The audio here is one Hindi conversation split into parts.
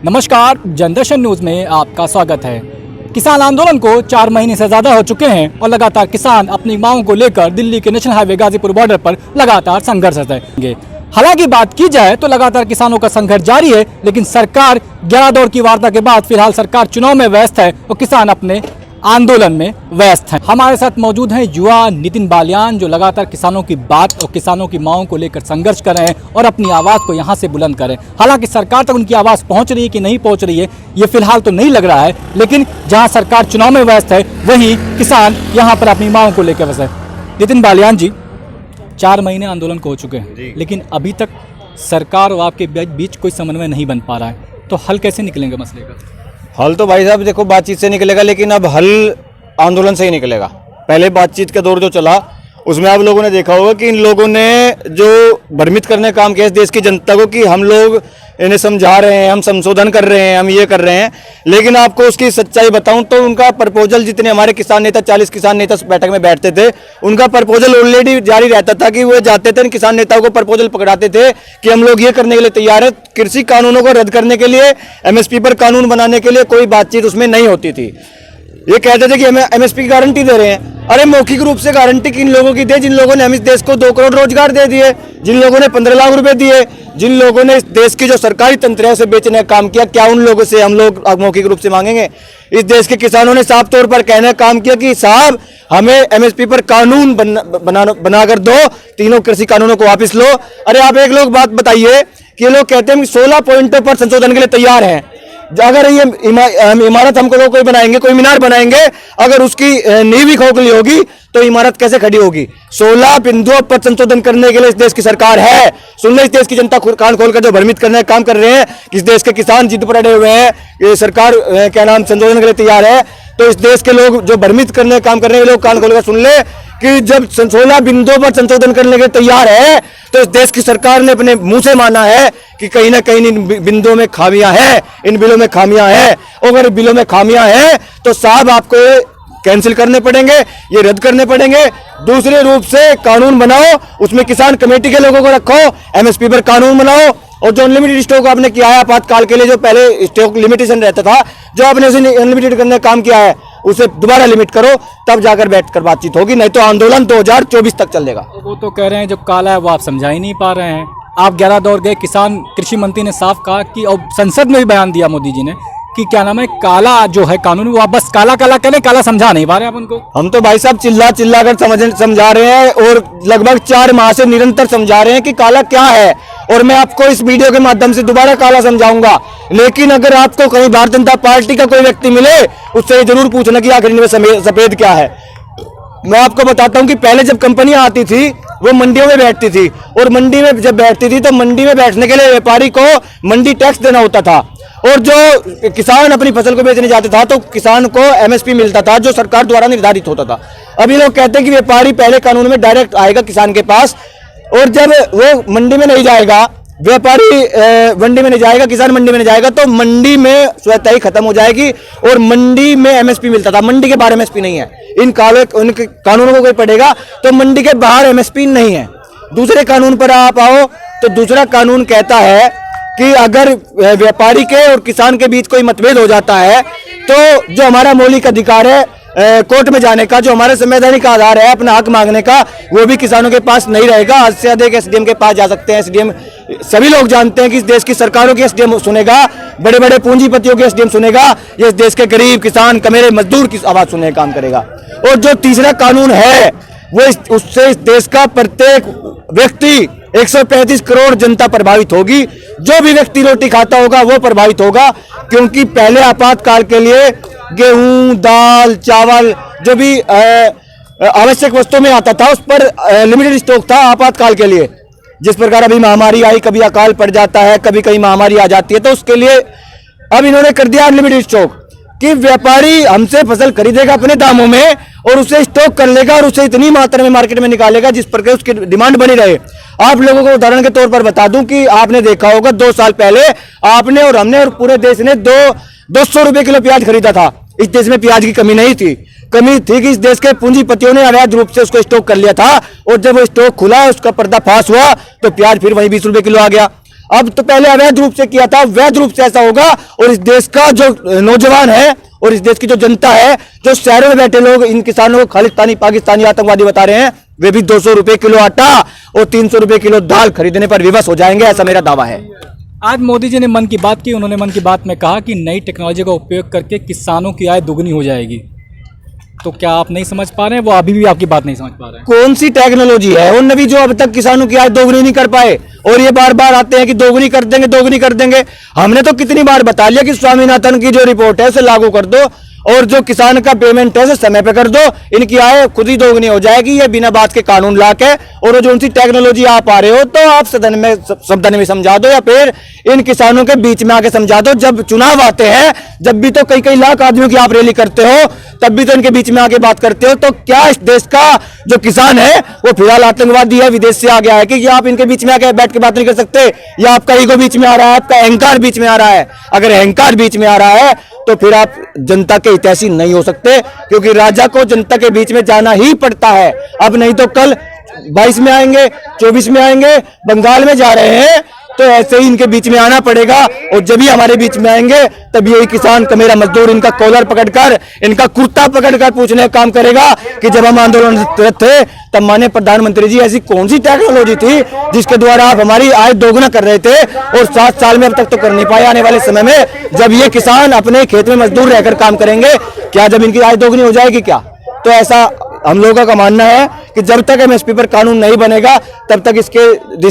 नमस्कार, जनदर्शन न्यूज में आपका स्वागत है। किसान आंदोलन को 4 महीने से ज्यादा हो चुके हैं और लगातार किसान अपनी मांगों को लेकर दिल्ली के नेशनल हाईवे गाजीपुर बॉर्डर पर लगातार संघर्ष करेंगे। हालांकि बात की जाए तो लगातार किसानों का संघर्ष जारी है, लेकिन सरकार 11 दौर की वार्ता के बाद फिलहाल सरकार चुनाव में व्यस्त है और किसान अपने आंदोलन में व्यस्त हैं। हमारे साथ मौजूद हैं युवा नितिन बालियान, जो लगातार किसानों की बात और किसानों की मांगों को लेकर संघर्ष कर रहे हैं और अपनी आवाज़ को यहां से बुलंद करें। हालांकि सरकार तक उनकी आवाज़ पहुंच रही है कि नहीं पहुंच रही है, ये फिलहाल तो नहीं लग रहा है, लेकिन जहां सरकार चुनाव में व्यस्त है वहीं किसान यहाँ पर अपनी मांगों को लेकर व्यस्त है। नितिन बालियान जी, 4 महीने आंदोलन को हो चुके हैं, लेकिन अभी तक सरकार और आपके बीच कोई समन्वय नहीं बन पा रहा है, तो हल कैसे निकलेंगे मसले का? हल तो भाई साहब देखो बातचीत से निकलेगा, लेकिन अब हल आंदोलन से ही निकलेगा। पहले बातचीत का दौर जो चला उसमें आप लोगों ने देखा होगा कि इन लोगों ने जो भ्रमित करने का काम किया इस देश की जनता को कि हम लोग इन्हें समझा रहे हैं, हम संशोधन कर रहे हैं, हम ये कर रहे हैं, लेकिन आपको उसकी सच्चाई बताऊं तो उनका प्रपोजल, जितने हमारे किसान नेता 40 किसान नेता बैठक में बैठते थे, उनका प्रपोजल ऑलरेडी जारी रहता था कि वो जाते थे किसान नेताओं को प्रपोजल पकड़ाते थे कि हम लोग ये करने के लिए तैयार है। कृषि कानूनों को रद्द करने के लिए, एमएसपी पर कानून बनाने के लिए कोई बातचीत उसमें नहीं होती थी। ये कहते थे कि हमें एमएसपी की गारंटी दे रहे हैं। अरे मौखिक रूप से गारंटी किन लोगों की दे? जिन लोगों ने हम इस देश को 2 करोड़ रोजगार दे दिए, जिन लोगों ने 15 लाख रुपए दिए, जिन लोगों ने इस देश की जो सरकारी तंत्र है उसे बेचने का काम किया। क्या उन लोगों से हम लोग मौखिक रूप से मांगेंगे? इस देश के किसानों ने साफ तौर पर कहने का काम किया कि साहब हमें एमएसपी पर कानून बनाकर दो, तीनों कृषि कानूनों को वापस लो। अरे आप एक लोग बात बताइए कि ये लोग कहते हैं 16 पॉइंटों पर संशोधन के लिए तैयार हैं। अगर ये इमारत हमको लोग कोई बनाएंगे, कोई मीनार बनाएंगे, अगर उसकी नींव ही खोखली होगी तो इमारत कैसे खड़ी होगी? 16 बिंदुओं पर संशोधन करने के लिए इस देश की सरकार है। सुन ले, इस देश की जनता कान खोलकर जो भ्रमित करने का काम कर रहे हैं, इस देश के किसान जिद पर अड़े हुए हैं, ये सरकार क्या नाम संशोधन के लिए तैयार है, तो इस देश के लोग जो भ्रमित करने का काम कर रहे हैं, लोग कान खोलकर सुन ले कि जब 16 बिंदुओं पर संशोधन करने के तैयार है तो इस देश की सरकार ने अपने मुंह से माना है कि कहीं ना कहीं इन बिंदुओं में खामियां हैं, इन बिलों में खामियां हैं। अगर बिलों में खामियां हैं तो साहब आपको ये कैंसिल करने पड़ेंगे, ये रद्द करने पड़ेंगे। दूसरे रूप से कानून बनाओ, उसमें किसान कमेटी के लोगों को रखो, एमएसपी पर कानून बनाओ, और जो अनलिमिटेड स्टॉक आपने किया है आपातकाल के लिए, जो पहले स्टॉक लिमिटेशन रहता था, जो आपने उसे अनलिमिटेड करने का काम किया है उसे दोबारा लिमिट करो, तब जाकर बैठकर बातचीत होगी, नहीं तो आंदोलन 2024 तक चलेगा। वो तो कह रहे हैं जो काला है वो आप समझा ही नहीं पा रहे हैं। आप 11 दौर गए, किसान कृषि मंत्री ने साफ कहा कि, और संसद में भी बयान दिया मोदी जी ने कि क्या नाम है, काला जो है कानून वो आप बस काला काला करें, काला समझा नहीं पा रहे आप उनको। हम तो भाई साहब चिल्ला कर समझा रहे हैं और लगभग 4 माह से निरंतर समझा रहे हैं कि काला क्या है, और मैं आपको इस वीडियो के माध्यम से दोबारा काला समझाऊंगा। लेकिन अगर आपको कहीं भारतीय जनता पार्टी का कोई व्यक्ति मिले, उससे जरूर पूछना कि आखिर इनमें सफेद क्या है। मैं आपको बताता हूं कि पहले जब कंपनियां आती थी वो मंडियों में बैठती थी, और मंडी में जब बैठती थी तो मंडी में बैठने के लिए व्यापारी को मंडी टैक्स देना होता था, और जो किसान अपनी फसल को बेचने जाते था तो किसान को एमएसपी मिलता था जो सरकार द्वारा निर्धारित होता था। अभी लोग कहते हैं कि व्यापारी पहले कानून में डायरेक्ट आएगा किसान के पास, और जब वो मंडी में नहीं जाएगा, व्यापारी मंडी में नहीं जाएगा, किसान मंडी में नहीं जाएगा, तो मंडी में स्वतः ही खत्म हो जाएगी, और मंडी में एमएसपी मिलता था, मंडी के बाहर एमएसपी नहीं है। इन कानूनों को कोई पढ़ेगा तो मंडी के बाहर एमएसपी नहीं है। दूसरे कानून पर आप आओ तो दूसरा कानून कहता है कि अगर व्यापारी के और किसान के बीच कोई मतभेद हो जाता है तो जो हमारा मौलिक अधिकार है कोर्ट में जाने का, जो हमारा संवैधानिक आधार है अपना हक मांगने का, वो भी किसानों के पास नहीं रहेगा। हद से अधिक एसडीएम के पास जा सकते हैं। एसडीएम, सभी लोग जानते हैं कि इस देश की सरकारों की एसडीएम सुनेगा, बड़े बड़े पूंजीपतियों के एसडीएम सुनेगा, ये इस देश के गरीब किसान कमेरे मजदूर की आवाज सुनने का काम करेगा। और जो तीसरा कानून है वो उससे इस देश का प्रत्येक व्यक्ति 135 करोड़ जनता प्रभावित होगी। जो भी व्यक्ति रोटी खाता होगा वो प्रभावित होगा, क्योंकि पहले आपातकाल के लिए गेहूं, दाल, चावल, जो भी आवश्यक वस्तुओं में आता था उस पर लिमिटेड स्टॉक था आपातकाल के लिए। जिस प्रकार अभी महामारी आई, कभी अकाल पड़ जाता है, कभी कहीं महामारी आ जाती है, तो उसके लिए अब इन्होंने कर दिया अनलिमिटेड स्टॉक कि व्यापारी हमसे फसल खरीदेगा अपने दामों में और उसे स्टॉक कर लेगा और उसे इतनी मात्रा में मार्केट में निकालेगा जिस पर उसकी डिमांड बनी रहे। आप लोगों को उदाहरण के तौर पर बता दूं कि आपने देखा होगा 2 साल पहले आपने और हमने और पूरे देश ने 200 रुपए किलो प्याज खरीदा था। इस देश में प्याज की कमी नहीं थी, कमी थी कि इस देश के पूंजीपतियों ने अवैध रूप से उसको स्टॉक कर लिया था, और जब वो स्टॉक खुला, उसका पर्दाफाश हुआ तो प्याज फिर वही 20 रुपए किलो आ गया। अब तो पहले अवैध रूप से किया था, वैध रूप से ऐसा होगा। और इस देश का जो नौजवान है और इस देश की जो जनता है, जो शहरों में बैठे लोग इन किसानों को खालिस्तानी पाकिस्तानी आतंकवादी बता रहे हैं, वे भी 200 रुपए किलो आटा और 300 रुपए किलो दाल खरीदने पर विवश हो जाएंगे, ऐसा मेरा दावा है। आज मोदी जी ने मन की बात की, उन्होंने मन की बात में कहा कि नई टेक्नोलॉजी का उपयोग करके किसानों की आय दुगनी हो जाएगी। तो क्या आप नहीं समझ पा रहे हैं? वो अभी भी आपकी बात नहीं समझ पा रहे हैं। कौन सी टेक्नोलॉजी है उन भी जो अब तक किसानों की आय दोगुनी नहीं कर पाए, और ये बार बार आते हैं कि दोगुनी कर देंगे, दोगुनी कर देंगे। हमने तो कितनी बार बता लिया कि स्वामीनाथन की जो रिपोर्ट है उसे लागू कर दो, और जो किसान का पेमेंट है उसे समय पे कर दो, इनकी आय खुद ही दोगुनी हो जाएगी। ये बिना बात के कानून ला के, और जो उनसी टेक्नोलॉजी आप आ रहे हो तो आप सदन में समझा दो, या फिर इन किसानों के बीच में आके समझा दो। जब चुनाव आते हैं, जब भी तो कई कई लाख आदमियों की आप रैली करते हो, तब भी तो इनके बीच में आके बात करते हो। तो क्या इस देश का जो किसान है वो फिलहाल आतंकवादी है, विदेश से आ गया है कि आप इनके बीच में आके बैठ के बात नहीं कर सकते? या आपका ईगो बीच में आ रहा है, आपका अहंकार बीच में आ रहा है? अगर अहंकार बीच में आ रहा है तो फिर आप जनता के हितैषी नहीं हो सकते, क्योंकि राजा को जनता के बीच में जाना ही पड़ता है। अब नहीं तो कल 22 में आएंगे, 24 में आएंगे, बंगाल में जा रहे हैं, तो ऐसे ही इनके बीच में आना पड़ेगा। और जब भी हमारे बीच में आएंगे तब यही किसान का मेरा मजदूर इनका कॉलर पकड़कर, इनका कुर्ता पकड़कर पूछने का काम करेगा कि जब हम आंदोलन थे तब माननीय प्रधानमंत्री जी ऐसी कौन सी टेक्नोलॉजी थी जिसके द्वारा आप हमारी आय दोगुना कर रहे थे, और 7 साल में अब तक तो कर नहीं पाए। आने वाले समय में जब ये किसान अपने खेत में मजदूर रहकर काम करेंगे, क्या जब इनकी आय दोगुनी हो जाएगी क्या? तो ऐसा हम लोगों का मानना है कि जब तक एमएसपी पर कानून नहीं बनेगा तब तक इस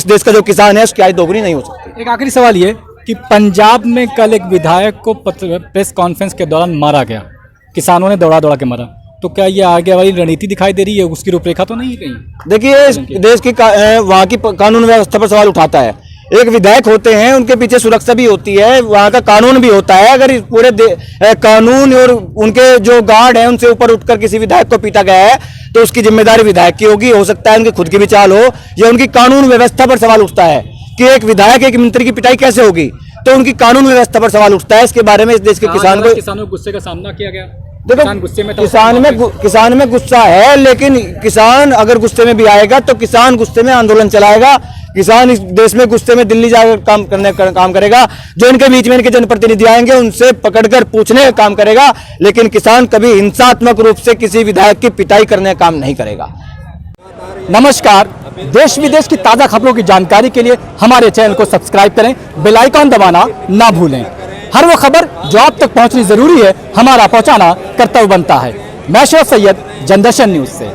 देश का जो किसान है उसकी आय दोगुनी नहीं हो सकती। एक आखिरी सवाल ये कि पंजाब में कल एक विधायक को प्रेस कॉन्फ्रेंस के दौरान मारा गया, किसानों ने दौड़ा दौड़ा के मारा। तो क्या ये आगे वाली रणनीति दिखाई दे रही है? उसकी रूपरेखा तो नहीं है कहीं? देखिए, इस देश की वहाँ की कानून व्यवस्था पर सवाल उठाता है। एक विधायक होते हैं, उनके पीछे सुरक्षा भी होती है, वहाँ का कानून भी होता है। अगर इस पूरे कानून और उनके जो गार्ड हैं उनसे ऊपर उठकर किसी विधायक को पीटा गया है तो उसकी जिम्मेदारी विधायक की होगी। हो सकता है उनकी खुद की भी चाल हो, या उनकी कानून व्यवस्था पर सवाल उठता है कि एक विधायक एक मंत्री की पिटाई कैसे होगी, तो उनकी कानून व्यवस्था पर सवाल उठता है। इसके बारे में इस देश के किसानों को गुस्से का सामना किया गया। देखो, किसान गुस्से में था, किसान में गुस्सा है, लेकिन किसान अगर गुस्से में भी आएगा तो किसान गुस्से में आंदोलन चलाएगा। किसान इस देश में गुस्से में दिल्ली जाकर काम करेगा। जो इनके बीच में इनके जनप्रतिनिधि आएंगे उनसे पकड़कर पूछने का काम करेगा, लेकिन किसान कभी हिंसात्मक रूप से किसी विधायक की पिटाई करने का काम नहीं करेगा। नमस्कार, देश विदेश की ताज़ा खबरों की जानकारी के लिए हमारे चैनल को सब्सक्राइब करें, बेल आइकॉन दबाना ना भूलें। हर वो खबर जो आप तक पहुंचनी जरूरी है, हमारा पहुंचाना कर्तव्य बनता है। मैं शोएब सैयद, जनदर्शन न्यूज से।